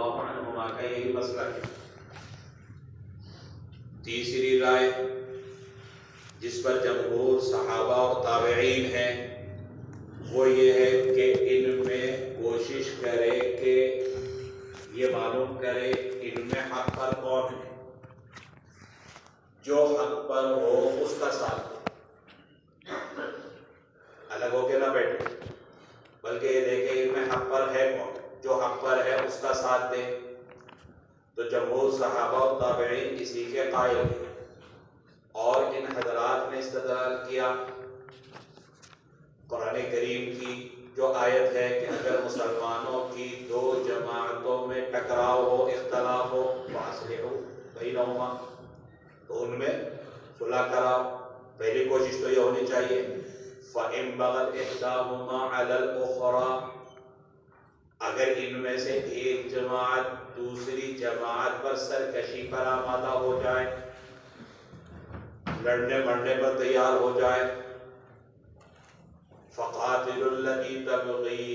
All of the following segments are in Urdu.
اللہ عنہما کا یہی مسئلہ ہے۔ تیسری رائے جس پر جمہور صحابہ اور تابعین ہیں وہ یہ ہے کہ ان میں کوشش کرے کہ یہ معلوم کرے ان میں حق پر کون ہے، جو حق پر ہو اس کا ساتھ دے، الگ ہو کے نہ بیٹھے، بلکہ یہ دیکھے ان میں حق پر ہے کون، جو حق پر ہے اس کا ساتھ دے۔ تو جمہور صحابہ اور تابعین اسی کے قائل ہیں، اور ان حضرات نے استدلال کیا قرآن کریم کی جو آیت ہے کہ اگر مسلمانوں کی دو جماعتوں میں ٹکراؤ ہو، اختلاف ہو، فَأَصْلِحُوا بَيْنَهُمَا، تو ان میں صلح کراؤ۔ پہلی کوشش تو یہ ہونی چاہیے فَإِن بَغَتْ إِحْدَاهُمَا عَلَى الْأُخْرَى، اگر ان میں سے ایک جماعت دوسری جماعت پر سرکشی پر آمادہ ہو جائے، لڑنے مرنے پر تیار ہو جائے، فَقَاتِلُوا الَّتِي تَبْغِي،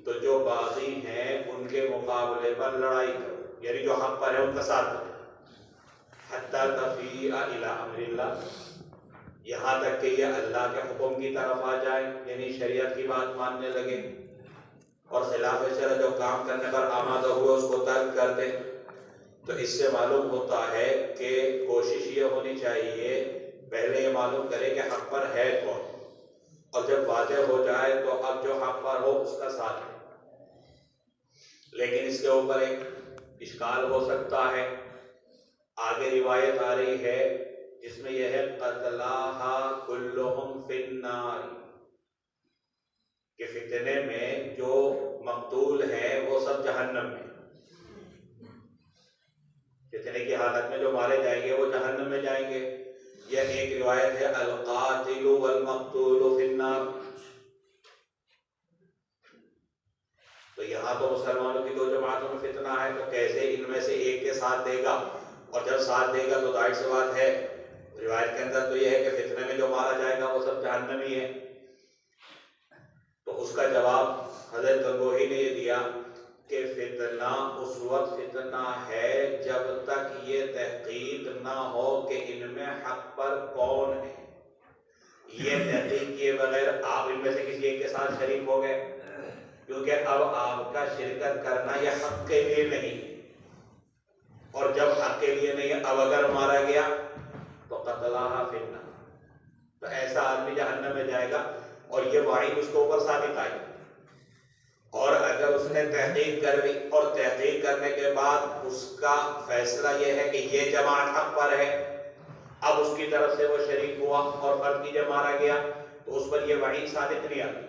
تو جو باغی ہیں ان کے مقابلے پر لڑائی کرو، یعنی جو حق پر ہے ان کا ساتھ کرو، حَتَّى تَفِيءَ إِلَىٰ أَمْرِ اللَّهِ، یہاں تک کہ یہ اللہ کے حکم کی طرف آ جائے، یعنی شریعت کی بات ماننے لگے اور خلاف شرع جو کام کرنے پر آمادہ ہوئے اس کو ترک کر دیں۔ تو اس سے معلوم ہوتا ہے کہ کوشش یہ ہونی چاہیے پہلے یہ معلوم کرے کہ حق پر ہے کون، اور جب واضح ہو جائے تو اب جو حق پر ہو اس کا ساتھ ہے۔ لیکن اس کے اوپر ایک اشکال ہو سکتا ہے، آگے روایت آ رہی ہے جس میں یہ ہے قَتْلَاهَا كُلُّهُمْ فِي النَّارِ، کہ فتنے میں جو مقتول ہیں وہ سب جہنم میں، فتنے کی حالت میں جو مارے جائیں گے وہ جہنم میں جائیں گے۔ یہ ایک روایت ہے القاتل والمقتول فی النار، تو یہاں تو مسلمانوں کی دو جماعتوں میں فتنہ ہے، تو کیسے ان میں سے ایک کے ساتھ دے گا، اور جب ساتھ دے گا تو ظاہر سی بات ہے روایت کے اندر تو یہ ہے کہ فتنے میں جو مارا جائے گا وہ سب جہنمی ہے۔ تو اس کا جواب حضرت گنگوہی نے یہ دیا کہ فتنہ اس وقت فتنہ ہے جب تک یہ تحقیق نہ ہو کہ ان میں حق پر کون ہے۔ یہ تحقیق کیے بغیر آپ ان میں سے کسی ایک کے ساتھ شریک ہو گئے، کیونکہ اب آپ کا شرکت کرنا یہ حق کے لیے نہیں، اور جب حق کے لیے نہیں اب اگر مارا گیا تو قتلها فی النار، تو ایسا آدمی جہنم میں جائے گا، اور یہ وعید اس کے اوپر ثابت آئی۔ اور اگر اس نے تحقیق کر لی اور تحقیق کرنے کے بعد اس کا فیصلہ یہ ہے کہ یہ جماعت حق پر ہے، اب اس کی طرف سے وہ شریک ہوا اور فرض کیجیے مارا گیا، تو اس پر یہ وعید ثابت نہیں آتی۔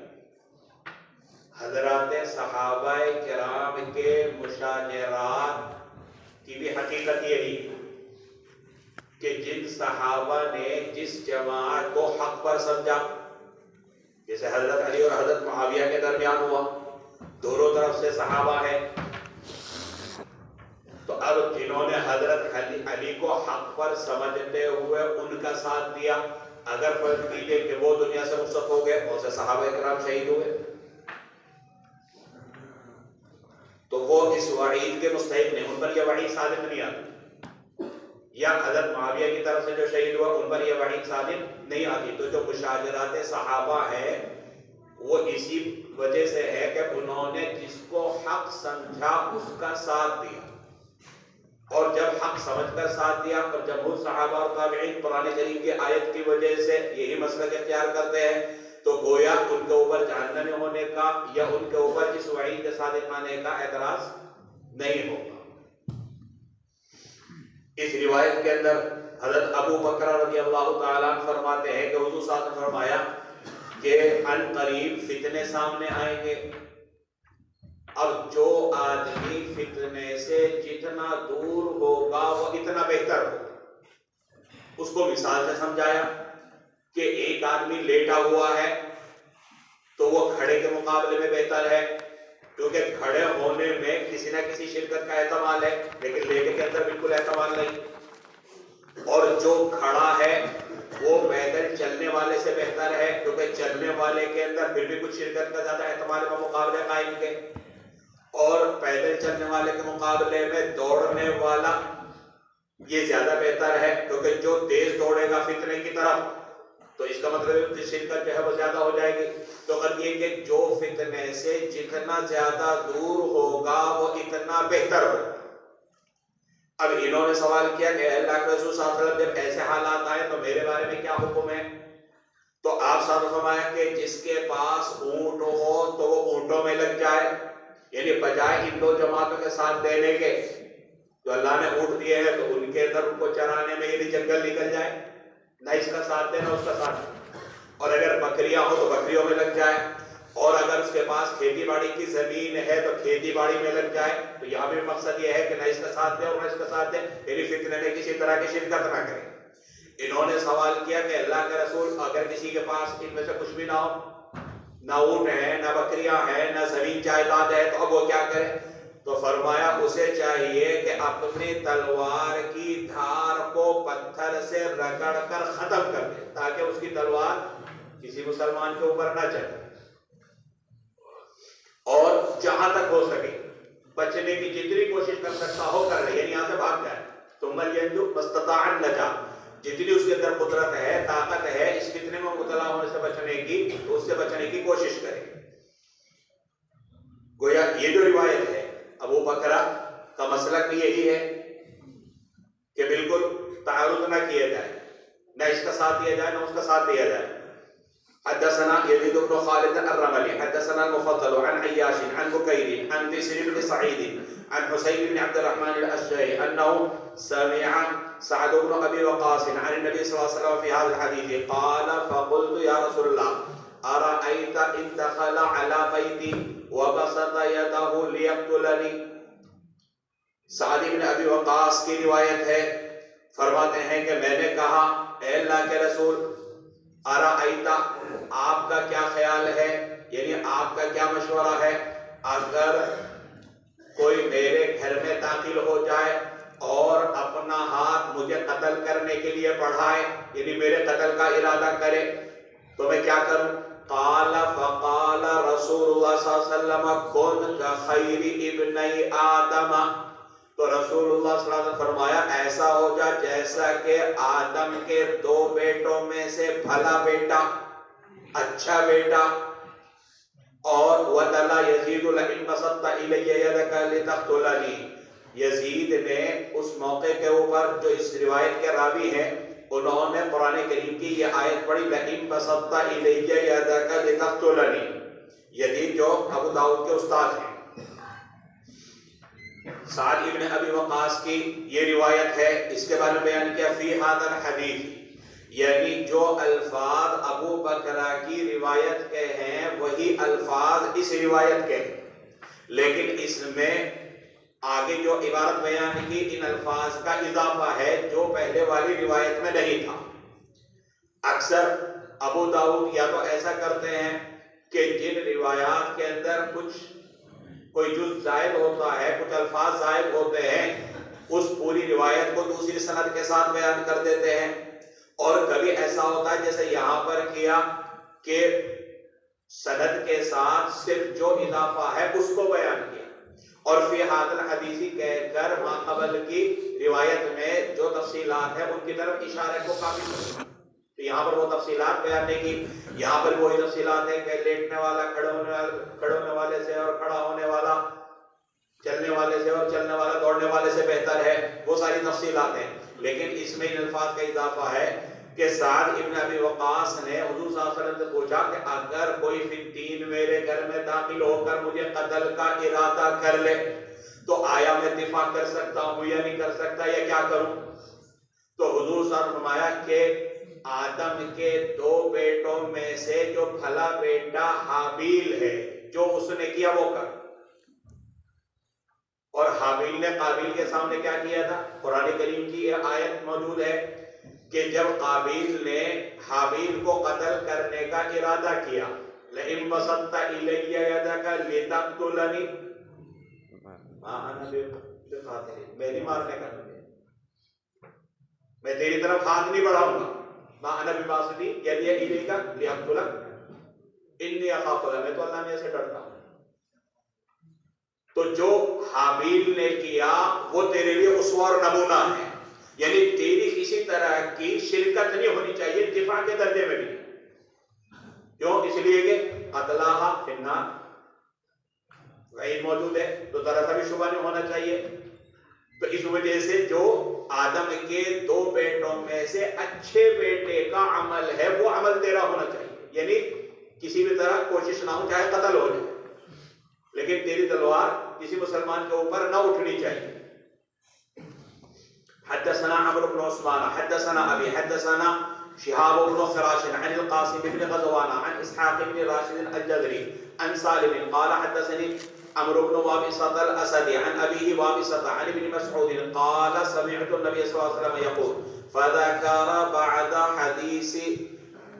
حضرات صحابہ کرام کے مشاجرات کی بھی حقیقت یہی کہ جن صحابہ نے جس جماعت کو حق پر سمجھا، جیسے حضرت علی اور حضرت معاویہ کے درمیان ہوا، دونوں طرف سے صحابہ ہیں، تو اب جنہوں نے حضرت علی کو حق پر سمجھتے ہوئے ان کا ساتھ دیا، اگر فرض کیجیے کہ وہ دنیا سے رخصت ہو گئے، بہت سے صحابہ کرام شہید ہوئے، تو وہ اس وعید کے مستحق نہیں، ان پر یہ وعید ثابت نہیں آتی، یا حضرت معاویہ کی طرف سے جو شہید ہوا ان پر یہ وعید ثابت نہیں آتی۔ تو جو مشاجرات صحابہ ہیں وہ اسی وجہ سے ہے کہ انہوں نے جس کو حق سمجھا اس کا ساتھ دیا، اور جب حق سمجھ کر ساتھ دیا، اور جمہور صحابہ اور تابعین قرآن کریم کی آیت کی وجہ سے یہی مسلک اختیار کرتے ہیں، تو گویا ان کے اوپر جہنمی ہونے کا یا ان کے اوپر اس وعید کے صادق آنے کا اعتراض نہیں ہوگا۔ اس روایت کے اندر حضرت ابو بکر رضی اللہ تعالیٰ عنہ فرماتے ہیں کہ حضور صلی اللہ علیہ وسلم نے فرمایا کہ ان قریب فتنے سامنے آئیں گے، اب جو آدمی فتنے سے جتنا دور ہوگا وہ اتنا بہتر ہوگا۔ اس کو مثال سے سمجھایا کہ ایک آدمی لیٹا ہوا ہے تو وہ کھڑے کے مقابلے میں بہتر ہے، کیونکہ کھڑے ہونے میں کسی نہ کسی شرکت کا احتمال ہے، لیکن لیٹے کے اندر بالکل احتمال نہیں۔ اور جو کھڑا ہے وہ پیدل چلنے والے سے بہتر ہے، کیونکہ چلنے والے کے اندر پھر بھی کچھ شرکت کا زیادہ احتمال ہے، وہ مقابلے قائم کے۔ اور پیدل چلنے والے کے مقابلے میں دوڑنے والا یہ زیادہ بہتر ہے، کیونکہ جو تیز دوڑے گا فتنے کی طرف تو اس کا مطلب شرکت جو ہے وہ زیادہ ہو جائے گی۔ تو اگر یہ کہ جو فتنے سے جتنا زیادہ دور ہوگا وہ اتنا بہتر ہوگا۔ اب انہوں نے سوال کیا کہ اللہ کے رسول صلی اللہ علیہ وسلم جب ایسے حالات آئے تو میرے بارے میں کیا حکم ہے؟ تو آپ صاحب فرمایا کہ جس کے پاس اونٹ ہو تو وہ اونٹوں میں لگ جائے، یعنی بجائے ان دو جماعتوں کے ساتھ دینے کے جو اللہ نے اونٹ دیے ہیں تو ان کے اندر ان کو چرانے میں یعنی جنگل نکل جائے، نہ اس کا ساتھ دے نہ اس کا ساتھ دے۔ اور اگر بکریاں ہو تو بکریوں میں لگ جائے، اور اگر اس کے پاس کھیتی باڑی کی زمین ہے تو کھیتی باڑی میں لگ جائے۔ تو یہاں بھی مقصد یہ ہے کہ نہ اس کا ساتھ دے اور نہ اس کا ساتھ دے، یعنی فتنے میں کسی طرح کی شرکت نہ کرے۔ انہوں نے سوال کیا کہ اللہ کے رسول اگر کسی کے پاس ان میں سے کچھ بھی نہ ہو، نہ اونٹ ہے نہ بکریاں ہیں نہ زمین جائیداد ہے، تو اب وہ کیا کرے؟ تو فرمایا اسے چاہیے کہ اپنی تلوار کی دھار کو پتھر سے رگڑ کر ختم کر دے تاکہ اس کی تلوار کسی مسلمان کے اوپر نہ چلے، اور جہاں تک ہو سکے بچنے کی جتنی کوشش کر سکتا ہو کر لے، یعنی یہاں سے بھاگ جائے۔ ثم ينجو ما استطاع النجا، جتنی اس کے اندر قدرت ہے طاقت ہے اس فتنے میں مبتلا ہونے سے بچنے کی تو اس سے بچنے کی کوشش کرے۔ گویا یہ جو روایت ہے ابو بکرہ کا مسلک بھی یہی ہے کہ بالکل تعارض نہ کیا جائے، نہ اس کا ساتھ دیا جائے نہ اس کا ساتھ دیا جائے۔ حدثنا يزيد بن خالد الرملي حدثنا المفضل عن عياش عن بكير عن بشر بن سعيد عن حسين بن عبد الرحمن الأشجعي أنه سمع سعد بن أبي وقاص عن النبي صلى الله عليه وسلم في هذا الحديث قال فقلت يا رسول الله أرأيت إن دخل على بيتي وبسط يده ليقتلني۔ سعد بن ابی وقاص کی روایت ہے، فرماتے ہیں کہ میں نے کہا اے اللہ کے رسول ارائیتا، آپ کا کیا خیال ہے، یعنی آپ کا کیا مشورہ ہے، اگر کوئی میرے گھر میں داخل ہو جائے اور اپنا ہاتھ مجھے قتل کرنے کے لیے بڑھائے، یعنی میرے قتل کا ارادہ کرے تو میں کیا کروں؟ قال فقال رسول اللہ صلی اللہ علیہ وسلم کن کخیر ابنی آدم، تو رسول اللہ صلی اللہ علیہ وسلم فرمایا ایسا ہو جا جیسا کہ آدم کے دو بیٹوں میں سے بھلا بیٹا، اچھا بیٹا۔ اور وَتَلَا يَزِيدُ لَئِن بَسَطْتَ إِلَيَّ يَدَكَ لِتَقْتُلَنِي، یزید نے اس موقع کے اوپر جو اس روایت کے راوی ہیں انہوں نے قرآن کریم کی یہ آیت پڑھی لَئِن بَسَطْتَ إِلَيَّ يَدَكَ لِتَقْتُلَنِي، یزید جو ابو داؤد کے استاد ہیں۔ سعد ابن ابی وقاص کی یہ روایت ہے، اس کے بارے میں بیان کیا فی ھذا الحدیث، یعنی جو الفاظ ابو بکرہ کی روایت کے ہیں وہی الفاظ اس روایت کے ہیں، لیکن اس میں آگے جو عبارت بیان کی ان الفاظ کا اضافہ ہے جو پہلے والی روایت میں نہیں تھا۔ اکثر ابو داؤد یا تو ایسا کرتے ہیں کہ جن روایات کے اندر کچھ کوئی جز زائد ہوتا ہے، کچھ الفاظ زائد ہوتے ہیں، اس پوری روایت کو دوسری سند کے ساتھ بیان کر دیتے ہیں، اور کبھی ایسا ہوتا ہے جیسے یہاں پر کیا کہ سند کے ساتھ صرف جو اضافہ ہے اس کو بیان کیا، اور فی ھذا الحدیث کہہ کر ما قبل کی روایت میں جو تفصیلات ہیں ان کی طرف اشارے کو کافی کرتا ہے۔ تو یہاں پر وہ تفصیلات بیان نہیں کی، یہاں پر وہی تفصیلات ہیں کہ لیٹنے والا کھڑے ہونے والے سے اور کھڑا ہونے والا چلنے والے سے اور چلنے والا دوڑنے والے سے بہتر ہے، وہ ساری تفصیلات ہیں۔ لیکن اس میں ان الفاظ کا اضافہ ہے کہ سعد ابن ابی وقاص نے حضور صلی اللہ علیہ وسلم سے پوچھا کہ اگر کوئی فی الدین میرے گھر میں داخل ہو کر مجھے قتل کا ارادہ کر لے تو آیا میں دفاع کر سکتا ہوں یا نہیں کر سکتا، یا کیا کروں؟ تو حضور صلی اللہ علیہ وسلم نے فرمایا کہ آدم کے دو بیٹوں میں سے جو بھلا بیٹا حابیل ہے جو اس نے کیا وہ کر، اور حابیل نے قابیل کے سامنے کیا کیا تھا؟ قرآن کریم کی یہ آیت موجود ہے کہ جب قابیل نے حابیل کو قتل کرنے کا ارادہ کیا لئن بسطت الی یدک لتقتلنی ما انا بقاتل، میں نہیں مارنے کا تجھے، میں تیری طرف ہاتھ نہیں بڑھاؤں گا، ما انا بباسط یدی الیک لأقتلک انی اخاف اللہ، میں تو اللہ میں سے ڈرتا ہوں۔ تو جو حابیل نے کیا وہ تیرے لیے اسوہ اور نمونہ ہے، یعنی تیری کسی طرح کی شرکت نہیں ہونی چاہیے دفاع کے درجے میں بھی. کیوں؟ اس لیے کہ قتلہا فی النار وعید موجود ہے، تو ذرا سا بھی شبہ نہیں ہونا چاہیے. تو اس وجہ سے جو آدم کے 2 بیٹوں میں سے اچھے بیٹے کا عمل ہے وہ عمل تیرا ہونا چاہیے، یعنی کسی بھی طرح کوشش نہ ہو چاہے قتل ہو جائے، لیکن تیری تلوار کسی مسلمان کے اوپر نہ اٹھنی چاہیے. حدثنا عمرو بن عثمان حدثنا ابي حدثنا شهاب بن فراش عن القاسم بن غزوان عن اسحاق بن راشد الجذري عن سالم قال حدثني عمرو بن وابصة الاسدي عن ابيه وابصة عن ابن مسعود قال سمعت النبي صلى الله عليه وسلم يقول فذكر بعد حديث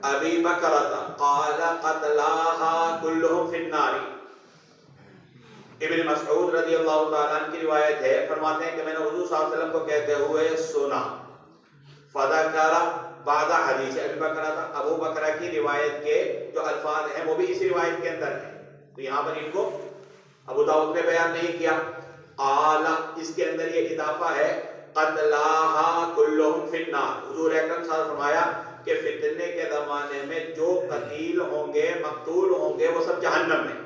ابي بكرة قال قتلاها كلهم في النار. ابن مسعود رضی اللہ تعالیٰ عنہ کی روایت ہے، فرماتے ہیں کہ میں نے حضور صلی اللہ علیہ وسلم کو کہتے ہوئے سنا. فذکر بعد حدیث ابی بکرہ، ابو بکرہ کی روایت کے جو الفاظ ہیں وہ بھی اسی روایت کے اندر ہیں، تو یہاں پر ان کو ابو داؤد نے بیان نہیں کیا. قال، اس کے اندر یہ اضافہ ہے قتلاها كلهم في النار. حضور اکرم صلی اللہ علیہ وسلم فرمایا کہ فتنے کے زمانے میں جو قتیل ہوں گے، مقتول ہوں گے، وہ سب جہنم میں.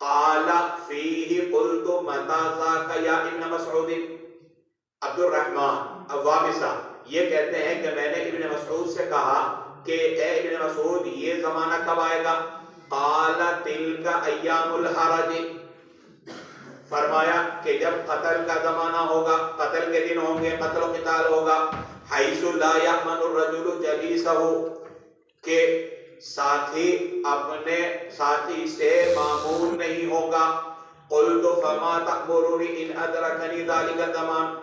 قال فيه قلت متى ذاك يا ابن مسعود. عبد الرحمن الوابصہ یہ کہتے ہیں کہ میں نے ابن مسعود سے کہا کہ اے ابن مسعود یہ زمانہ کب آئے گا؟ قال تلك ایام الحرج. فرمایا کہ جب قتل کا زمانہ ہوگا، قتل کے دن ہوں گے، قتل و قتال ہوگا. حیث لا یأمن الرجل جلیسہ، کہ ساتھی اپنے ساتھی سے معمول نہیں ہوگا. قلت فما تأمرنی ان ادرکنی ذلک الزمان.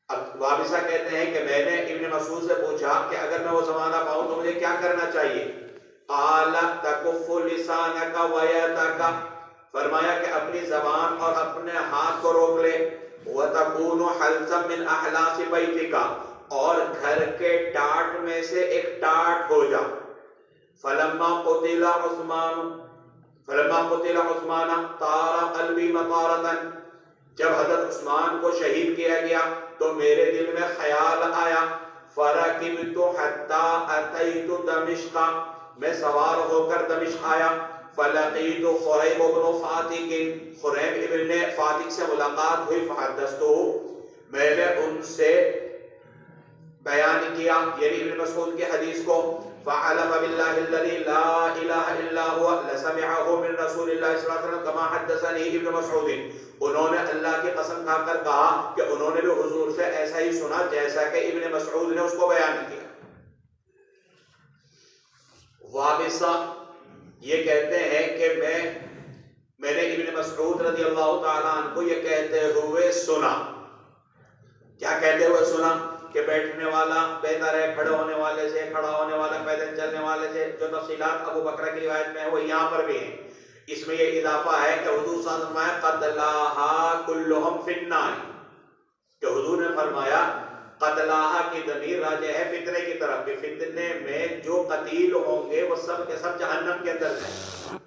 اب وابصہ کہتے ہیں کہ میں نے ابن مسعود سے پوچھا کہ اگر میں وہ زمانہ پاؤں تو مجھے کیا کرنا چاہیے؟ قال تکف لسانک ویدک. فرمایا کہ اپنی زبان اور اپنے ہاتھ کو روک لے. وتکون حلزا من احلاس بیتک، اور گھر کے ٹاٹ میں سے ایک ٹاٹ ہو جا. فلما قتل عثمان طار قلبی مطارتا. جب حضرت عثمان کو شہید کیا گیا تو میرے دل میں خیال آیا. فرکبت حتی اتیت دمشق، میں سوار ہو کر دمشق آیا. فلقیت خریب بن فاتق، خریب ابن فاتق سے ملاقات ہوئی. فحدثتہ، میں نے ان سے بیان کیا، یعنی ابن مسعود کی حدیث کو. فحلف بالله الذي لا اله الا هو لسمعه من رسول الله صلی اللہ علیہ وسلم كما حدثني ابن مسعود. انہوں نے اللہ کی قسم کھا کر کہا کہ انہوں نے بھی حضور سے ایسا ہی سنا جیسا کہ ابن مسعود نے اس کو بیان کیا. وابصہ یہ کہتے ہیں کہ میں نے ابن مسعود رضی اللہ تعالیٰ عنہ کو یہ کہتے ہوئے سنا. کیا کہتے ہوئے سنا؟ کہ بیٹھنے والا بہتر ہے کھڑے ہونے والے سے، کھڑا ہونے والا پیدل چلنے والے سے. جو تفصیلات ابو بکرہ کی روایت میں ہے وہ یہاں پر بھی ہیں. اس میں یہ اضافہ ہے کہ حضور صلی اللہ علیہ وسلم نے قتلاها كلهم في النار، کہ حضور نے فرمایا قتلاها کی ضمیر راجع ہے فتنے کی طرف، کہ فتنے میں جو قتیل ہوں گے وہ سب کے سب جہنم کے اندر ہیں.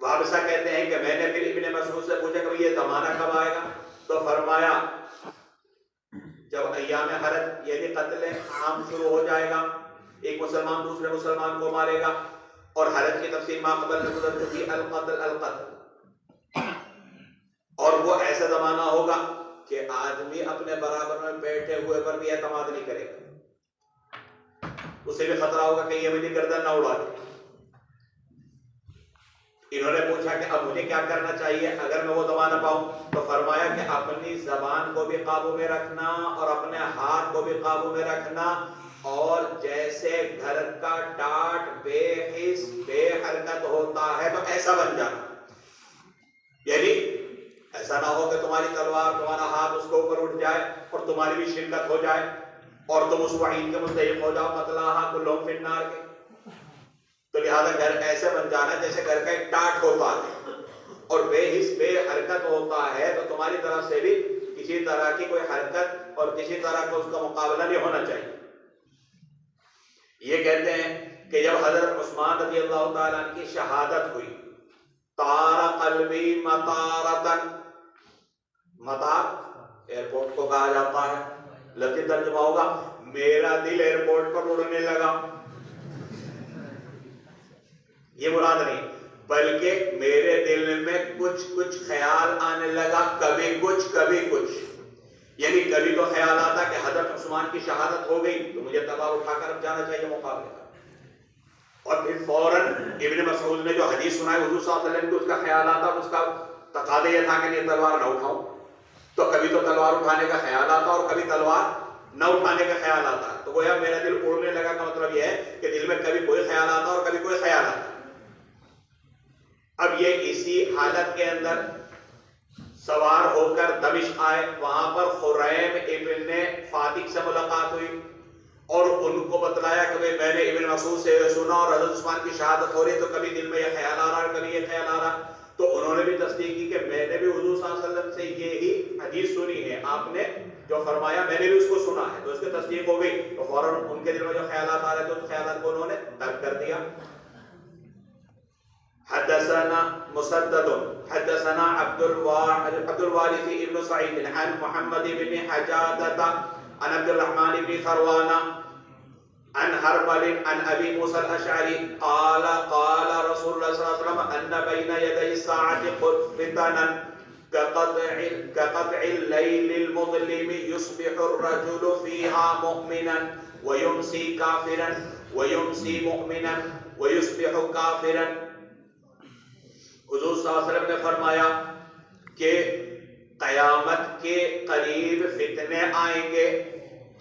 وابصہ کہتے ہیں کہ میں نے پھر ابن مسعود سے پوچھا کہ یہ زمانہ کب آئے گا؟ تو فرمایا جب ایام حرج یعنی قتل عام شروع ہو جائے گا، ایک مسلمان دوسرے مسلمان کو مارے گا. اور حرج کی تفصیل ما قبل میں گزر چکی، القتل. اور وہ ایسا زمانہ ہوگا کہ آدمی اپنے برابر میں بیٹھے ہوئے پر بھی اعتماد نہیں کرے گا، اسے بھی خطرہ ہوگا کہ یہ میری گردن نہ اڑا دے. انہوں نے پوچھا کہ اب مجھے کیا کرنا چاہیے اگر میں وہ زمانہ پاؤں؟ تو فرمایا کہ اپنی زبان کو بھی قابو میں رکھنا اور اپنے ہاتھ کو بھی قابو میں رکھنا، اور جیسے گھر کا ٹاٹ بے حس بے حرکت ہوتا ہے تو ایسا بن جانا. یعنی ایسا نہ ہو کہ تمہاری تلوار تمہارا ہاتھ اس کے اوپر اٹھ جائے اور تمہاری بھی شرکت ہو جائے اور تم اس وعید کے مستحق ہو جاؤ قتلاها كلهم في النار کے. تو لہذا گھر ایسے بن جانا جیسے گھر کا ایک ٹاٹ ہوتا ہے اور بے حس بے حرکت ہوتا ہے، تو تمہاری طرف سے بھی کسی طرح کی کوئی حرکت اور کسی طرح کا اس کا مقابلہ نہیں ہونا چاہیے. یہ کہتے ہیں کہ جب حضرت عثمان رضی اللہ تعالیٰ عنہ کی شہادت ہوئی تار قلبی مطارتن، مطار ایئرپورٹ کو کہا جاتا ہے، لفظی ترجمہ ہوگا میرا دل ایئرپورٹ پر اڑنے لگا، یہ مراد نہیں، بلکہ میرے دل میں کچھ خیال آنے لگا، کبھی کچھ، یعنی کبھی تو خیال آتا کہ حضرت عثمان کی شہادت ہو گئی تو مجھے تلوار اٹھا کر اب جانا چاہیے مقابلے کا، اور پھر فوراً ابن مسعود نے جو حدیث سنائی حضور صلی اللہ علیہ وسلم کو اس کا خیال آتا، اس کا تقاضا یہ تھا کہ یہ تلوار نہ اٹھاؤں، تو کبھی تو تلوار اٹھانے کا خیال آتا اور کبھی تلوار نہ اٹھانے کا خیال آتا، تو گویا میرا دل اڑنے لگا کا مطلب یہ ہے کہ دل میں کبھی کوئی خیال آتا اور کبھی کوئی خیال آتا۔ اب یہ اسی حالت کے اندر سوار ہو کر دمشق آئے، وہاں پر خریم ابن فاتح سے ملاقات ہوئی اور ان کو بتلایا کہ میں نے ابن مسعود سے سنا اور حضرت عثمان کی شہادت ہو رہی تو کبھی دل میں یہ خیال آ رہا ہے کبھی یہ خیال آ رہا، تو انہوں نے بھی تصدیق کی کہ میں نے بھی حضور صلی اللہ علیہ وسلم سے یہی حدیث سنی ہے، آپ نے جو فرمایا میں نے بھی اس کو سنا ہے، تو اس کی تصدیق ہو گئی، تو فوراً ان کے دل میں جو خیالات آ رہے تھے تو خیالات کو انہوں نے ترک کر دیا۔ حدثنا مسدد حدثنا عبد الوارث ابن سعيد عن محمد بن حجادة عن عبد الرحمن بن ثروان عن حرمل عن ابي موسى الاشعري قال قال رسول الله صلى الله عليه وسلم ان بين يدي الساعه فتنا كقطع الليل المظلم يصبح الرجل فيها مؤمنا ويمسي كافرا ويمسي مؤمنا ويصبح كافرا۔ حضور صلی اللہ علیہ وسلم نے فرمایا کہ قیامت کے قریب فتنے آئیں گے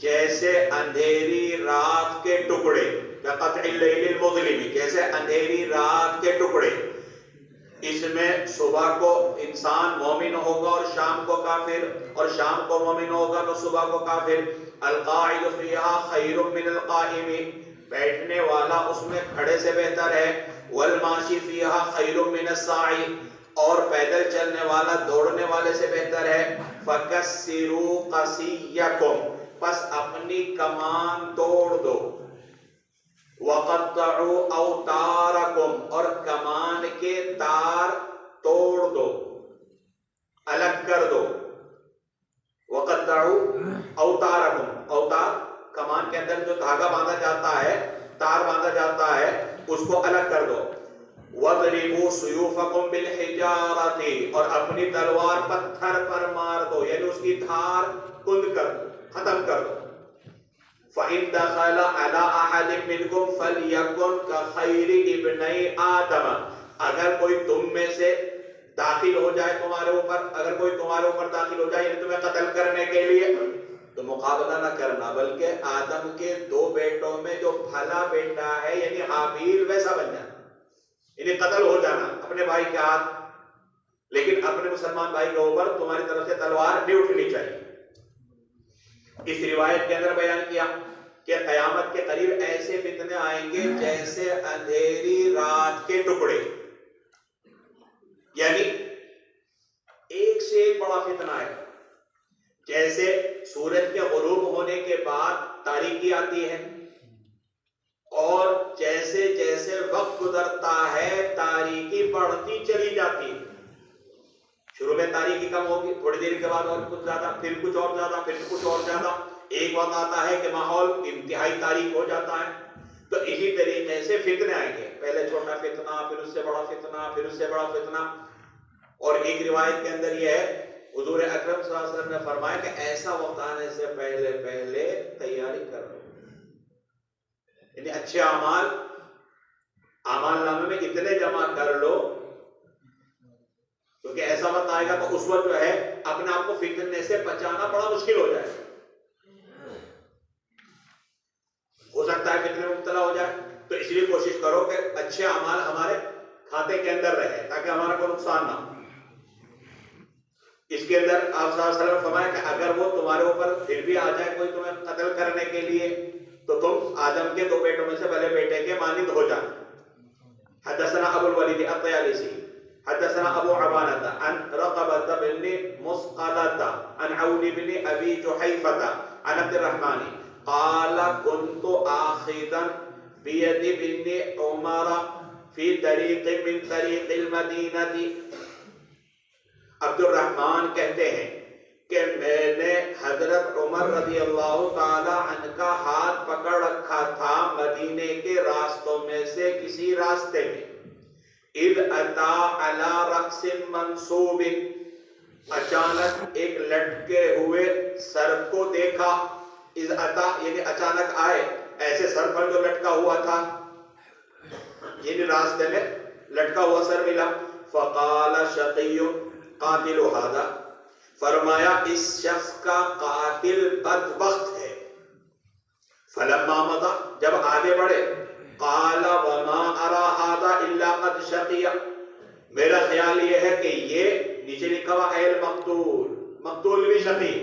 جیسے اندھیری رات کے ٹکڑے، قطع اللیل المظلم، جیسے اندھیری رات کے ٹکڑے، اس میں صبح کو انسان مومن ہوگا اور شام کو کافر، اور شام کو مومن ہوگا تو صبح کو کافر۔ القاعد فیہا خیر من القائم، بیٹھنے والا اس میں کھڑے سے بہتر ہے۔ والماشی فیہا خیر من الساعی، اور پیدل چلنے والا دوڑنے والے سے بہتر ہے۔ فکسروا قصیکم، پس اپنی کمان توڑ دو۔ وقطعوا اوتارکم، اور کمان کے تار توڑ دو، الگ کر دو۔ وقطعوا اوتارکم، اوتار کمان کے اندر جو دھاگا باندھا جاتا ہے، تار باندھا جاتا ہے، اس کو الگ کر دو۔ وَضْرِبُوا سُيُوفَكُمْ بِالْحِجَارَةِ، اور اپنی تلوار پتھر پر مار دو، یعنی اس کی دھار کند کر دو، ختم کر دو۔ فَإِن دَخَلَ عَلَىٰ أَحَدٍ مِّنْكُمْ فَلْيَكُنْ كَخَيْرِ ابْنَيْ آدَمَ، اگر کوئی تم میں سے داخل ہو جائے تمہارے اوپر، اگر کوئی تمہارے اوپر داخل ہو جائے یعنی تمہیں قتل کرنے کے لیے، تو مقابلہ نہ کرنا، بلکہ آدم کے دو بیٹوں میں جو بھلا بیٹا ہے یعنی حابیل ویسا بن جانا، یعنی قتل ہو جانا اپنے بھائی کے ہاتھ، لیکن اپنے مسلمان بھائی کے اوپر تمہاری طرف سے تلوار نہیں اٹھنی چاہیے۔ اس روایت کے اندر بیان کیا کہ قیامت کے قریب ایسے فتنے آئیں گے جیسے اندھیری رات کے ٹکڑے، یعنی ایک سے ایک بڑا فتنہ ہے۔ جیسے سورج کے غروب ہونے کے بعد تاریکی آتی ہے، اور جیسے جیسے وقت گزرتا ہے تاریکی بڑھتی چلی جاتی ہے۔ شروع میں تاریکی کم ہوگی، تھوڑی دیر کے بعد اور کچھ زیادہ، پھر کچھ اور زیادہ، پھر کچھ اور زیادہ، ایک وقت آتا ہے کہ ماحول انتہائی تاریک ہو جاتا ہے۔ تو اسی طریقے سے فتنے آئیں گے، پہلے چھوٹا فتنہ، پھر اس سے بڑا فتنہ، پھر اس سے بڑا فتنہ۔ اور ایک روایت کے اندر یہ ہے حضور اکرم صلی اللہ علیہ وسلم نے فرمایا کہ ایسا وقت آنے سے پہلے پہلے تیاری کر لو، یعنی اچھے اعمال نامے میں اتنے جمع کر لو، کیونکہ ایسا وقت آئے گا تو اس وقت جو ہے اپنے آپ کو فتنے سے بچانا بڑا مشکل ہو جائے، ہو سکتا ہے فتنے میں مبتلا ہو جائے۔ تو اس لیے کوشش کرو کہ اچھے اعمال ہمارے کھاتے کے اندر رہے تاکہ ہمارا کوئی نقصان نہ ہو۔ اس کے اندر آپ صلی اللہ علیہ وسلم نے فرمایا کہ اگر وہ تمہارے اوپر پھر بھی آ جائے کوئی تمہیں قتل کرنے کے لیے تو تم آدم کے دو بیٹوں میں سے بڑے بیٹے کے مانند ہو جانا۔ حدثنا ابو الولید الطیالسی حدثنا ابو عوانہ عن رقبۃ بن مسقلۃ عن عون بن ابی جحیفۃ عن عبد الرحمن قال كنت آخذا بيد ابن عمر فی طریق من طریق المدینہ. عبد الرحمن کہتے ہیں کہ میں نے حضرت عمر رضی اللہ تعالی عنہ کا ہاتھ پکڑ رکھا تھا مدینے کے راستوں میں سے کسی راستے میں. اذ اتا علی رأس منصوب، اچانک ایک لٹکے ہوئے سر کو دیکھا. اذ اتا یعنی اچانک آئے، ایسے سر پر جو لٹکا ہوا تھا، یعنی راستے میں لٹکا ہوا سر ملا. فقال شقی قاتل هذا، فرمایا اس شخص کا قاتل بدبخت ہے. فلما مضى، جب آگے بڑھے، قال وما ارى هذا الا قد شقي، میرا خیال یہ ہے کہ یہ نیچے لکھا ہوا ہے المقتول، مقتول بھی شقی.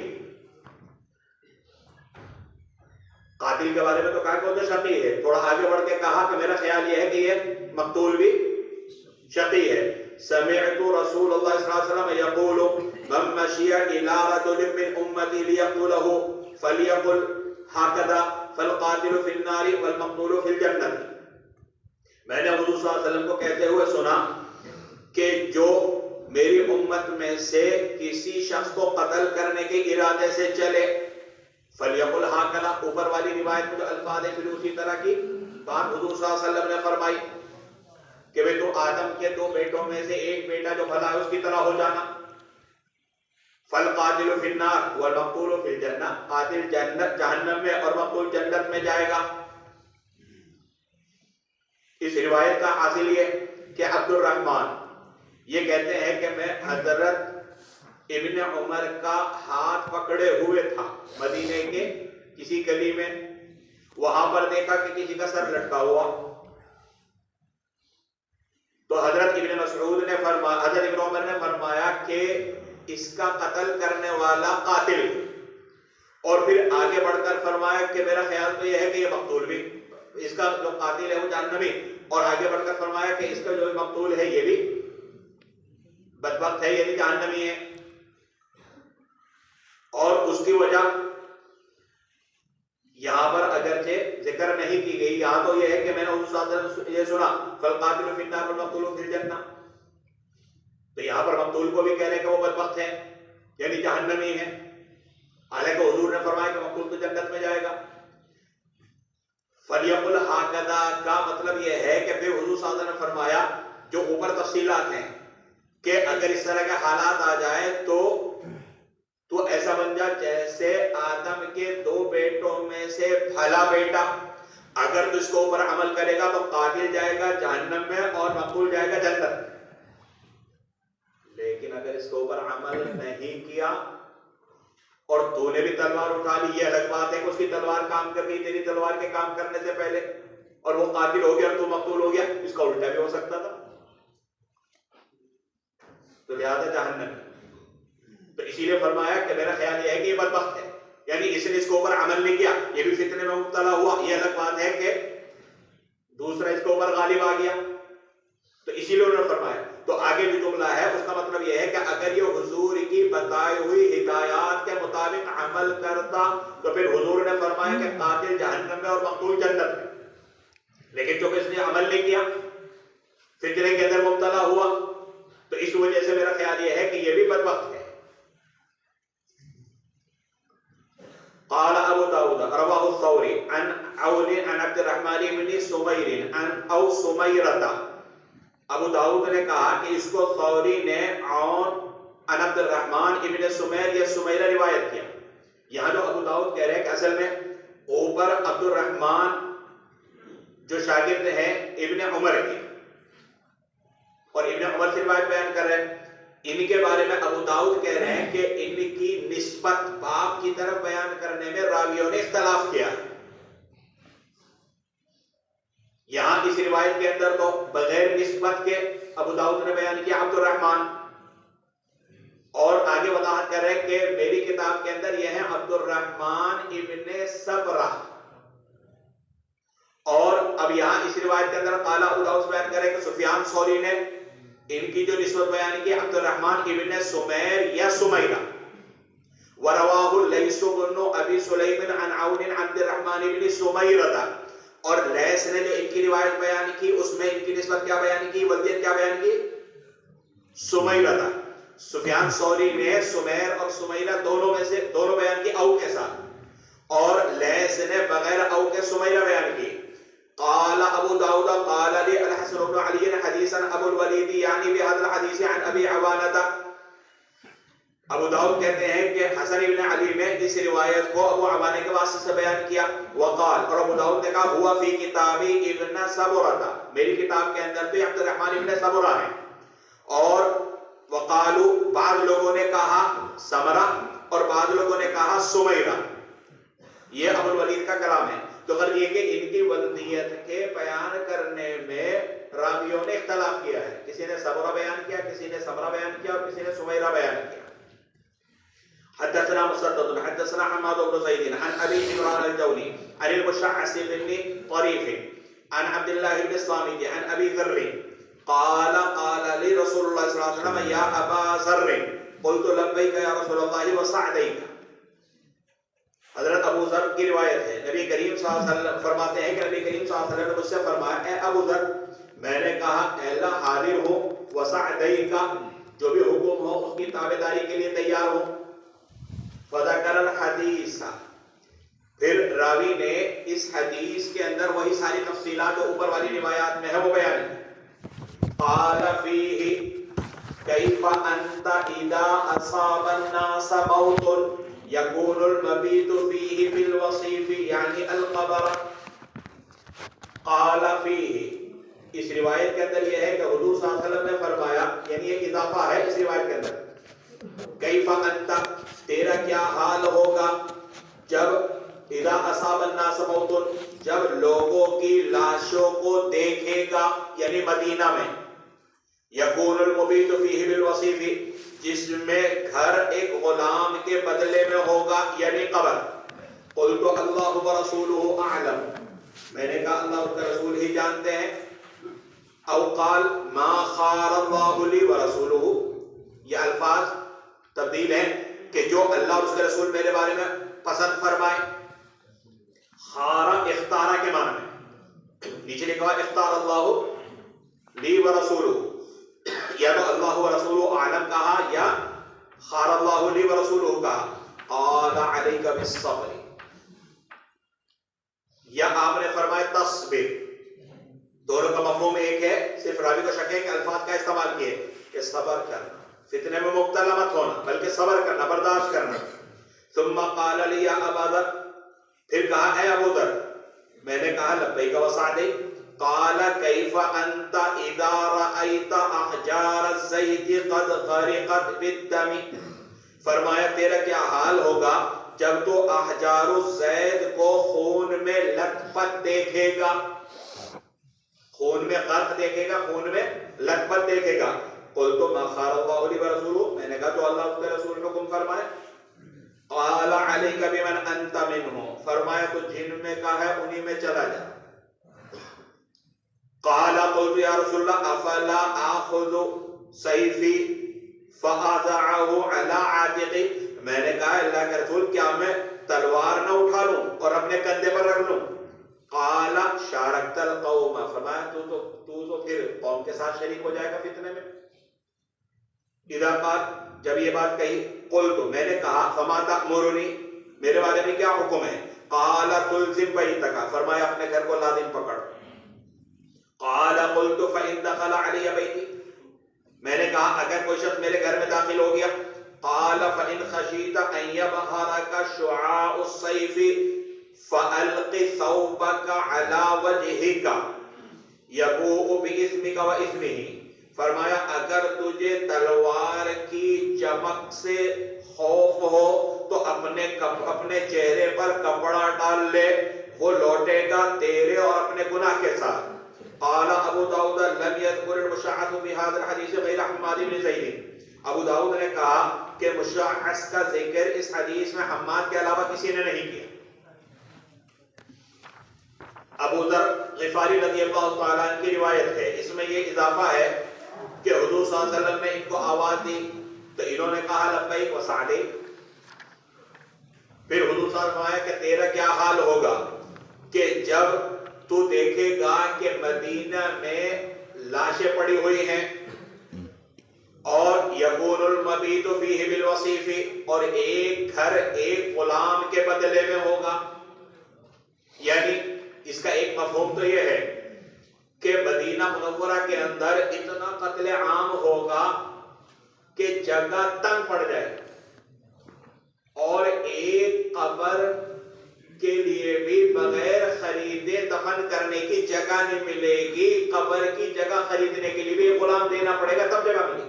قاتل کے بارے میں تو کہا کہ وہ تو شقی ہے، تھوڑا آگے بڑھ کے کہا کہ میرا خیال یہ ہے کہ یہ مقتول بھی شقی ہے. سمعت رسول اللہ صلی اللہ علیہ وسلم یقول من مشی الى رجل من امتی لیقتله فلیقل هكذا فالقاتل فی النار والمقتول فی الجنہ. میں نے حضور صلی اللہ علیہ وسلم کو کہتے ہوئے سنا کہ جو میری امت میں سے کسی شخص کو قتل کرنے کے ارادے سے چلے، فلیقل هكذا، اوپر والی روایت میں جو الفاظ ہیں پھر اسی طرح کی بات حضور صلی اللہ علیہ وسلم نے فرمائی کہ بھئی تو آدم کے دو بیٹوں میں سے ایک بیٹا جو بھلا ہے اس کی طرح ہو جانا. فالقاتل فی النار والمقتول فی الجنہ، قاتل جنت جہنم میں اور مقتول جنت میں جائے گا. اس روایت کا حاصل یہ کہ عبد الرحمن یہ کہتے ہیں کہ میں حضرت ابن عمر کا ہاتھ پکڑے ہوئے تھا مدینے کے کسی گلی میں، وہاں پر دیکھا کہ کسی کا سر لٹکا ہوا. تو حضرت ابن مسعود نے فرمایا، حضرت ابن عمر نے فرمایا کہ اس کا قتل کرنے والا قاتل، اور پھر آگے بڑھ کر فرمایا کہ میرا خیال تو یہ ہے کہ یہ مقتول بھی، اس کا جو قاتل ہے وہ جہنمی، اور آگے بڑھ کر فرمایا کہ اس کا جو مقتول ہے یہ بھی بدبخت ہے، یعنی جہنمی ہے. اور اس کی وجہ یہاں پر اگرچہ ذکر نہیں کی گئی، یہاں تو یہ ہے کہ میں نے حضور صلی اللہ علیہ وسلم سے یہ سنا فالقاتل فی النار والمقتول فی الجنہ. تو یہاں پر مقتول کو بھی کہہ رہے کہ وہ بدبخت ہے یعنی جہنمی ہے، حالانکہ حضور نے فرمایا کہ مقتول تو جنت میں جائے گا. فلیقل هكذا کا مطلب یہ ہے کہ پھر حضور صلی اللہ علیہ وسلم نے فرمایا جو اوپر تفصیلات ہیں کہ اگر اس طرح کے حالات آ جائیں تو ایسا بن جا جیسے آدم کے دو بیٹوں میں سے بھلا بیٹا، اگر تو اس کو اوپر عمل کرے گا تو قاتل جائے گا جہنم میں اور مقتول جائے گا جنت. لیکن اگر اس کے اوپر عمل نہیں کیا اور تو نے بھی تلوار اٹھا لی، یہ الگ بات ہے کہ اس کی تلوار کام کر گئی تیری تلوار کے کام کرنے سے پہلے، اور وہ قاتل ہو گیا اور تو مقتول ہو گیا، اس کا الٹا بھی ہو سکتا تھا. تو لہذا جہنم. تو اسی لیے فرمایا کہ میرا خیال یہ ہے کہ یہ بدبخت ہے، یعنی اس نے اس کے اوپر عمل نہیں کیا، یہ بھی فتنے میں مبتلا ہوا، یہ الگ بات ہے کہ دوسرا اس کے اوپر غالب آ گیا. تو اسی لیے انہوں نے فرمایا. تو آگے جو جملہ ہے اس کا مطلب یہ ہے کہ اگر یہ حضور کی بتائی ہوئی ہدایات کے مطابق عمل کرتا تو پھر حضور نے فرمایا کہ قاتل جہنم میں اور مقتول جنت میں. لیکن چونکہ اس نے عمل نہیں کیا، فتنے کے اندر مبتلا ہوا، تو اس وجہ سے میرا خیال یہ ہے کہ یہ بھی بدبخت ہے. قال ابو داود رواه الثوري عن عون عن عبد الرحمن بن سمير عن او سميرة. ابو داود نے کہا کہ اس کو ثوری نے عون عن عبد الرحمن ابن سمیر یا سمیرہ روایت کیا. یہاں جو ابو داود کہہ رہے ہیں کہ اصل میں اوپر عبد الرحمن جو شاگرد ہیں ابن عمر کے، اور ابن عمر سے روایت بیان کر رہے ہیں، ان کے بارے میں ابو داؤد کہہ رہے ہیں کہ ان کی نسبت باپ کی طرف بیان کرنے میں راویوں نے اختلاف کیا ہے. یہاں اس روایت کے اندر تو بغیر نسبت کے ابو داؤد نے بیان کیا عبد الرحمن، اور آگے وضاحت کر رہے ہیں کہ میری کتاب کے اندر یہ ہے عبد الرحمن ابن صبرہ. اور اب یہاں اس روایت کے اندر قال ابو داؤد بیان کر رہے ہیں کہ سفیان ثوری نے ان کی جو نسبت بیان کی عبد الرحمن ابن سمیر یا سمیرہ. ورواه الليث بن ابي سليم عن عون عن عبد الرحمن بن سميرة اور لیث نے جو ان کی روایت بیان کی اس میں ان کی نسبت کیا بیان کی؟ ولدیت کیا بیان کی؟ سمیرہ تھا. سفیان ثوری نے سمیر اور سمیرہ دونوں میں سے دونوں بیان کی او کے ساتھ, اور لیث نے بغیر او کے سمیرہ بیان کی. قال ابو داؤد قال لي الحسن بن علي حديثا ابو الوليد يعني بهذا الحديث عن ابي عوانة. ابو داؤد کہتے ہیں کہ حسن ابن علی نے اس روایت کو ابو عوانہ کے واسطے سے بیان کیا. وقال, اور ابو داؤد نے کہا ہوا فی کتاب ابن سبرہ, میری کتاب کے اندر تو عبد الرحمن ابن سبرہ ہے. اور وقالو, بعض لوگوں نے کہا سمرہ اور بعض لوگوں نے کہا سمیرہ. یہ ابو الولید کا کلام ہے. تو غرض یہ کہ ان کی ولدیت کے بیان کرنے میں راویوں نے اختلاف کیا ہے. کسی نے سبرہ بیان کیا, کسی نے سمرہ بیان کیا, اور کسی نے سمیرہ بیان کیا. حدثنا مسدد حدثنا حماد بن زيد عن ابي عمران الجوني عن المشعث بن طريف عن عبد الله بن الصامت عن ابي ذر قال قال لي رسول الله صلى الله عليه وسلم يا ابا ذر قلت لبيك يا رسول الله وسعديك. حضرت ابو ذر کی روایت ہے, نبی کریم صلی اللہ علیہ وسلم فرماتے ہیں کہ نبی کریم صلی اللہ علیہ وسلم نے مجھ سے فرمایا اے ابو ذر, میں نے کہا اے اللہ حاضر ہوں, وسعدیک, جو بھی حکم ہو اس کی تابعداری کے لیے تیار ہوں. فذکر الحدیث, پھر راوی نے اس حدیث کے اندر وہی ساری تفصیلات جو اوپر والی روایات میں ہے وہ بیان کی. قال فیہ کیف انت اذا اصاب الناس موت یکون المبیت فیہ بالوصیف یعنی القبر. قال فیہ, اس روایت کے اندر یہ ہے کہ حضور صلی اللہ علیہ وسلم نے فرمایا, یعنی یہ اضافہ ہے اس روایت کے اندر, کیف انت, تیرا کیا حال ہوگا جب اذا اصاب الناس موت, جب لوگوں کی لاشوں کو دیکھے گا, یعنی مدینہ میں. یکون المبیت فیہ بالوصیف, جس میں گھر ایک غلام کے بدلے میں ہوگا, یعنی قبر. قلت اللہ ورسولہ اعلم, میں نے کہا اللہ اس کا رسول ہی جانتے ہیں. او قال ما خار اللہ لی ورسولہ, یہ الفاظ تبدیل ہیں کہ جو اللہ اور اس کے رسول میرے بارے میں پسند فرمائے. خارا اختارا کے معنی میں, نیچے لکھا ہوا اختار اللہ لی ورسولہ, یا تو اللہ و رسولہ اعلم کہا یا خار اللہ لی و رسولہ کہا. قال علیک بالصبر, یا آپ نے فرمایا تصبر. دونوں کا مفہوم ایک ہے, صرف راوی کو شک ہے کہ الفاظ کا استعمال کیے کہ صبر کرنا, فتنے میں مبتلا مت ہونا, بلکہ صبر کرنا, برداشت کرنا. ثم قال لی یا ابا ذر, پھر کہا اے ابو ذر, میں نے کہا لبیک وسعدیک. قال كيف انت اذا رايت احجار الزيت قد غرقت بالدم, فرمایا تیرا کیا حال ہوگا جب تو احجار الزید کو خون میں لت پت دیکھے گا, خون میں غرق دیکھے گا, خون میں لت پت دیکھے گا. قلت ما خار اللہ لی ورسولہ, میں نے کہا تو اللہ اس کے رسول حکم فرمائے. قال علیک بمن انت منہ, فرمایا تو جن میں کا ہے انہی میں چلا جا. قال قلت یا رسول اللہ افلا آخذ سیفی فاضعه على عاتقی, میں نے کہا اللہ کے رسول کیا میں تلوار نہ اٹھا لوں اور اپنے کندھے پر رکھ لوں. قال شارکت القوم, فرمایا تو پھر قوم کے ساتھ شریک ہو جائے گا فتنے میں. اذا قال, جب یہ بات کہی, قلت, میں نے کہا فما تأمرنی, میرے بارے میں کیا حکم ہے. قال تلزم بیتک, فرمایا اپنے گھر کو لازم پکڑ. قال قلت فإن دخل علی بیتی, میں نے کہا اگر کوئی شخص میرے گھر میں داخل ہو گیا. قال فإن خشیت ان یبہرک شعاع السیف فألق ثوبک علی وجہک یبوء باسمک واسمہ, فرمایا اگر تجھے تلوار کی چمک سے خوف ہو تو اپنے چہرے پر کپڑا ڈال لے, وہ لوٹے گا تیرے اور اپنے گناہ کے ساتھ. قال ابو داؤد لم يذكر المشعث في هذا الحديث غير حماد بن زيد, ابو داؤد نے کہا کہ مشعث کا ذکر اس حدیث میں حماد کے علاوہ کسی نے نہیں کیا. ابو ذر غفاری رضی اللہ تعالیٰ عنہ کی روایت ہے, اس میں یہ اضافہ ہے کہ حضور صلی اللہ علیہ وسلم نے ان کو آواز دی تو انہوں نے کہا لبیک وسعدیک. پھر حضور صلی اللہ علیہ وسلم نے فرمایا کہ تیرا کیا حال ہوگا کہ جب تو دیکھے گا کہ مدینہ میں لاشیں پڑی ہوئی ہیں، اور یقول المبیت فیہ بالوصیف، اور ایک گھر ایک غلام کے بدلے میں ہوگا. یعنی اس کا ایک مفہوم تو یہ ہے کہ مدینہ منورہ کے اندر اتنا قتل عام ہوگا کہ جگہ تنگ پڑ جائے، اور ایک قبر کے لیے بھی بغیر خریدے دفن کرنے کی جگہ نہیں ملے گی. قبر کی جگہ خریدنے کے لیے بھی غلام دینا پڑے گا تب جگہ ملے گی.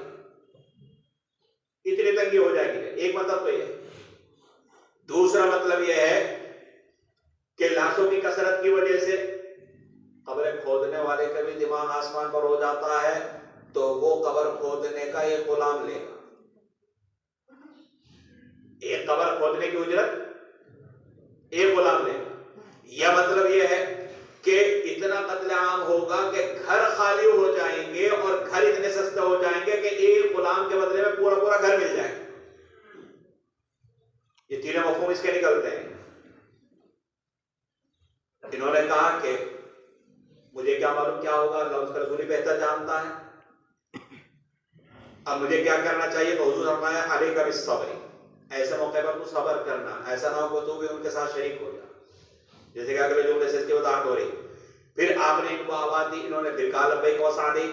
اتنی تنگی ہو جائے گی. ایک مطلب تو یہ ہے. دوسرا مطلب یہ ہے کہ لاشوں کی کثرت کی وجہ سے قبر کھودنے والے کا بھی دماغ آسمان پر ہو جاتا ہے، تو وہ قبر کھودنے کا ایک غلام لے گا. ایک قبر کھودنے کی اجرت ایک غلام لے گا. یہ مطلب یہ ہے کہ اتنا قتل عام ہوگا کہ گھر خالی ہو جائیں گے، اور گھر اتنے سستے ہو جائیں گے کہ ایک غلام کے بدلے میں پورا پورا گھر مل جائے گا. یہ تینوں مفہوم اس کے نکلتے ہیں. انہوں نے کہا کہ مجھے کیا معلوم کیا ہوگا، اللہ اس کا رسول ہی بہتر جانتا ہے. اب مجھے کیا کرنا چاہیے؟ تو حضور فرمایا علیک بالصبر، ایسے موقع پر تو صبر کرنا، ایسا نہ ہو کہ تو بھی ان کے ساتھ شریک ہو جا. جیسے کہ اگلے جملے سے اس کی وضاحت ہو رہی. پھر آپ نے ان کو آواز دی، انہوں نے پھر کہا لبیک و سعدیک.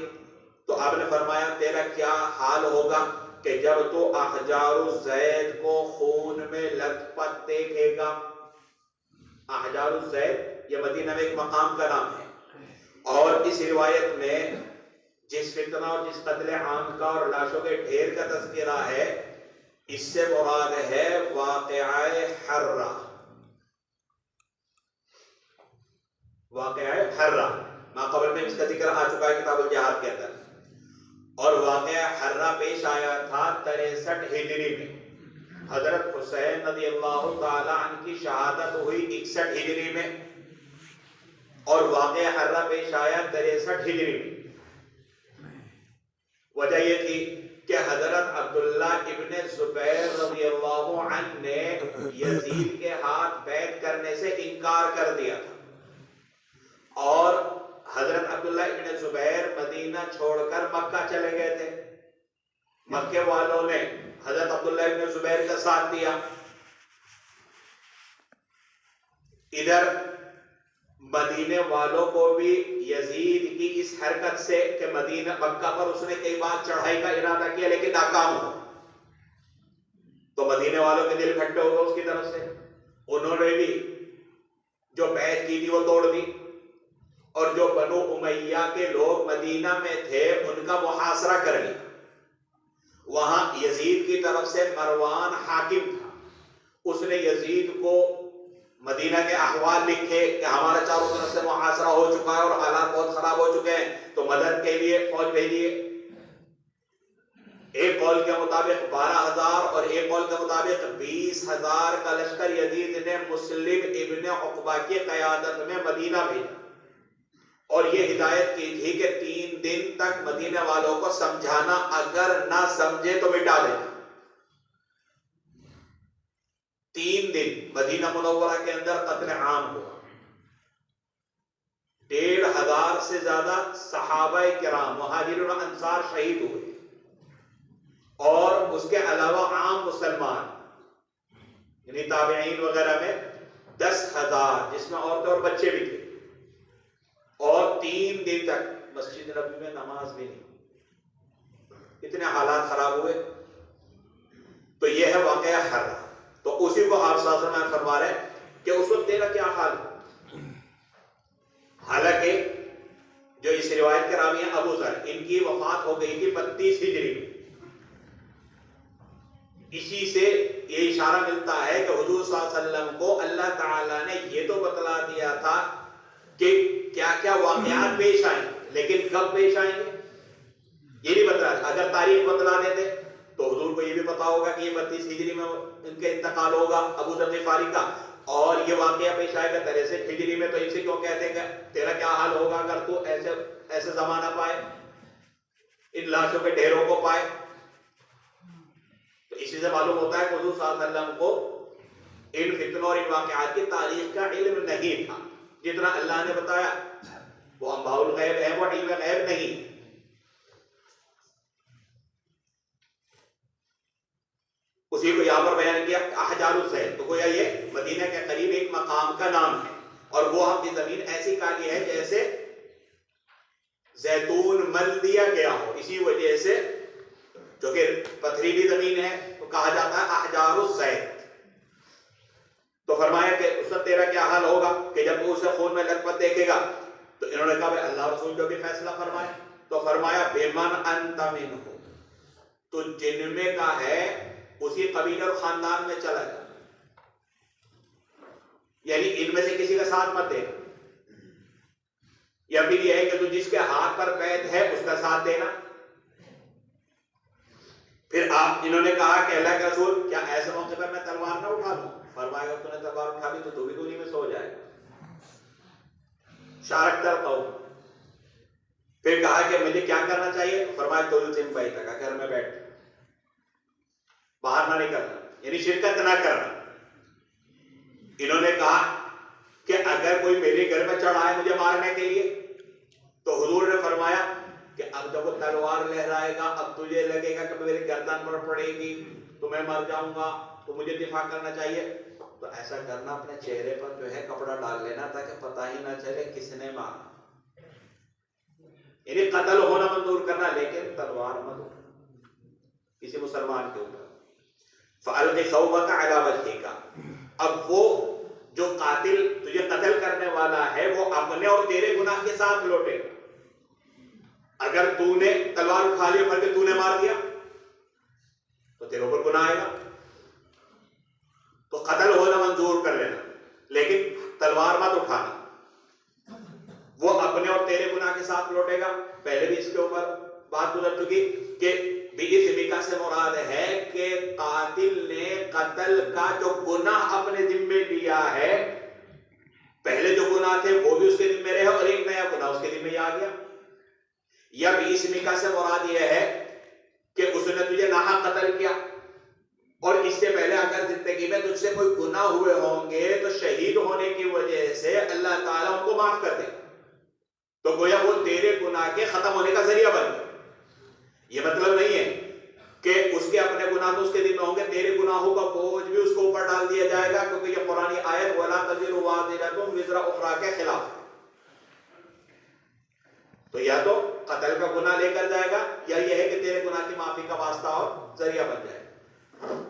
تو آپ نے فرمایا تیرا کیا حال ہوگا کہ جب تو احجار الزید کو خون میں لت پت دیکھے گا. احجار الزید یہ مدینہ میں ایک مقام کا نام ہے، اور اس روایت میں جس فتنہ اور جس قتل عام کا اور لاشوں کے ڈھیر کا تذکرہ ہے، اس سے مراد ہے واقعہ حرہ. واقعہ حرہ ما قبل میں اس کا ذکر آ چکا ہے کتاب الجہاد کے اندر. اور واقعہ حرہ پیش آیا تھا 63 ہجری میں. حضرت حسین رضی اللہ تعالی عنہ کی شہادت ہوئی 61 ہجری میں، اور واقعہ حرہ پیش آیا 63 ہجری میں. وجہ یہ تھی کہ حضرت عبداللہ ابن زبیر رضی اللہ عنہ نے یزید کے ہاتھ بیعت کرنے سے انکار کر دیا تھا، اور حضرت عبداللہ ابن زبیر مدینہ چھوڑ کر مکہ چلے گئے تھے. مکے والوں نے حضرت عبداللہ ابن زبیر کا ساتھ دیا. ادھر مدینے والوں کو بھی یزید کی اس حرکت سے کہ مدینہ مکہ پر اس نے کئی بار چڑھائی کا ارادہ کیا لیکن ناکام ہوا، تو مدینے والوں کے دل کھٹے ہو گئے اس کی طرف سے. انہوں نے بھی جو بیعت کی تھی وہ توڑ دی، اور جو بنو امیہ کے لوگ مدینہ میں تھے ان کا محاصرہ کر لیا. وہاں یزید کی طرف سے مروان حاکم تھا، اس نے یزید کو مدینہ کے احوال لکھے کہ ہمارا چاروں طرف سے محاصرہ ہو چکا ہے اور حالات بہت خراب ہو چکے ہیں، تو مدد کے لیے فوج بھیجیے. ایک قول کے مطابق 12,000 اور ایک قول کے مطابق 20,000 کا لشکر یزید نے مسلم ابن عقبہ کی قیادت میں مدینہ بھیجا، اور یہ ہدایت کی تھی کہ 3 دن تک مدینہ والوں کو سمجھانا، اگر نہ سمجھے تو مٹا دینا. 3 دن مدینہ منورہ کے اندر قتل عام ہوا. 1,500 سے زیادہ صحابہ کرام مہاجرین و انصار شہید ہوئے، اور اس کے علاوہ عام مسلمان یعنی تابعین وغیرہ میں 10,000 جس میں عورتیں اور بچے بھی تھے، اور 3 دن تک مسجد نبوی میں نماز بھی نہیں. اتنے حالات خراب ہوئے. تو یہ ہے واقعہ حرہ. تو اسی کو آپ صلی اللہ علیہ وسلم فرما رہے ہیں کہ اس وقت تیرا کیا حال. حالانکہ جو اس روایت کے راوی ہیں ابو ذر، ان کی وفات ہو گئی تھی 32 ہجری میں. اسی سے یہ اشارہ ملتا ہے کہ حضور صلی اللہ علیہ وسلم کو اللہ تعالیٰ نے یہ تو بتلا دیا تھا کہ کیا کیا واقعات پیش آئیں، لیکن کب پیش آئیں گے یہ نہیں بتلا. اگر تاریخ بتلا دیتے تو حضور کو یہ بھی پتا ہوگا کہ یہ 32 ہجری میں ان کے انتقال ہوگا ابو ذر غفاری کا، اور یہ واقعہ پیش آئے گا 63 ہجری میں. تو ان سے کیوں کہتے ہیں کہ تیرا کیا حال ہوگا اگر تو ایسے زمانہ پائے، ان لاشوں کے ڈھیروں کو پائے. تو اسی سے معلوم ہوتا ہے کہ حضور صلی اللہ علیہ وسلم کو ان فتنوں اور ان واقعات کی تاریخ کا علم نہیں تھا. جتنا اللہ نے بتایا وہ انباء الغیب ہے، وہ علم غیب نہیں۔ اسی کو یہاں پر بیان کیا احجار الزیت، تو گویا یہ مدینہ کے قریب ایک مقام کا نام ہے، اور وہ ہم کی زمین ایسی کالی ہے جیسے زیتون مل دیا گیا ہو، اسی وجہ سے جو کہ پتھریلی زمین ہے تو کہا جاتا ہے احجار الزیت۔ تو فرمایا کہ اس وقت تیرا کیا حال ہوگا کہ جب تو اسے خون میں لت پت دیکھے گا؟ تو انہوں نے کہا اللہ رسول جو بھی فیصلہ فرمائے، تو فرمایا بمن انت منہ، تو جن میں کا ہے اسی قبیلے اور خاندان میں چلا جا، یعنی ان میں سے کسی کا ساتھ مت دینا، یا پھر یہ ہے کہ تو جس کے ہاتھ پر بیعت ہے اس کا ساتھ دینا۔ پھر آپ انہوں نے کہا کہ اللہ کے رسول کیا ایسے موقع پر میں تلوار نہ اٹھا لوں؟ فرمایا اگر تو نے تلوار اٹھا لی تو بھی دونی میں سو جائے گا، شارک تر قوم۔ پھر کہا کہ مجھے کیا کرنا چاہیے؟ فرمایا تلزم بیتک، گھر میں بیٹھ، باہر نہ نکلنا، یعنی شرکت نہ کرنا۔ انہوں نے کہا کہ اگر کوئی میرے گھر میں چڑھائے مجھے مارنے کے لیے، تو حضور نے فرمایا کہ اب جب وہ تلوار لہرائے گا اب تجھے لگے گا کہ میرے گردن پر پڑے گی تو میں مر جاؤں گا، تو مجھے دفاع کرنا چاہیے، تو ایسا کرنا اپنے چہرے پر جو ہے کپڑا ڈال لینا تاکہ پتہ ہی نہ چلے کس نے مارا، یعنی قتل ہونا منظور کرنا لیکن تلوار مت اٹھانا کسی مسلمان کے اوپر۔ فَأَلْقِ ثَوْبَكَ عَلَى وَجْهِكَ، اب وہ جو قاتل تجھے قتل کرنے والا ہے وہ اپنے اور تیرے گناہ کے ساتھ لوٹے گا۔ اگر تو نے تلوار اٹھا لی پھر کے تو نے مار دیا تو تیرے اوپر گناہ آئے گا، تو قتل ہونا منظور کر لینا لیکن تلوار مت اٹھانا، وہ اپنے اور تیرے گناہ کے ساتھ لوٹے گا۔ پہلے بھی اس کے اوپر بات گزر چکی کہ بِإِثْمِكَ سے مراد ہے کہ قاتل نے قتل کا جو گناہ اپنے ذمے لیا ہے، پہلے جو گناہ تھے وہ بھی اس کے ذمے رہے اور ایک نیا گناہ اس کے ذمے آ گیا۔ یا بِإِثْمِكَ سے مراد یہ ہے کہ اس نے تجھے ناحق قتل کیا، اور اس سے پہلے اگر زندگی میں تجھ سے کوئی گناہ ہوئے ہوں گے تو شہید ہونے کی وجہ سے اللہ تعالیٰ ان کو معاف کر دے، تو گویا وہ تیرے گناہ کے ختم ہونے کا ذریعہ بن گئے۔ یہ مطلب نہیں ہے کہ اس کے اپنے گناہ تو اس کے ذمہ ہوں گے، تیرے گناہوں کا بوجھ بھی اس کو اوپر ڈال دیا جائے گا، کیونکہ یہ قرآنی آیت وَلَا تَزِرُ وَازِرَةٌ وِزْرَ أُخْرَىٰ کے خلاف، تو یا تو قتل کا گناہ لے کر جائے گا یا یہ ہے کہ تیرے گناہ کی معافی کا واسطہ اور ذریعہ بن جائے گا۔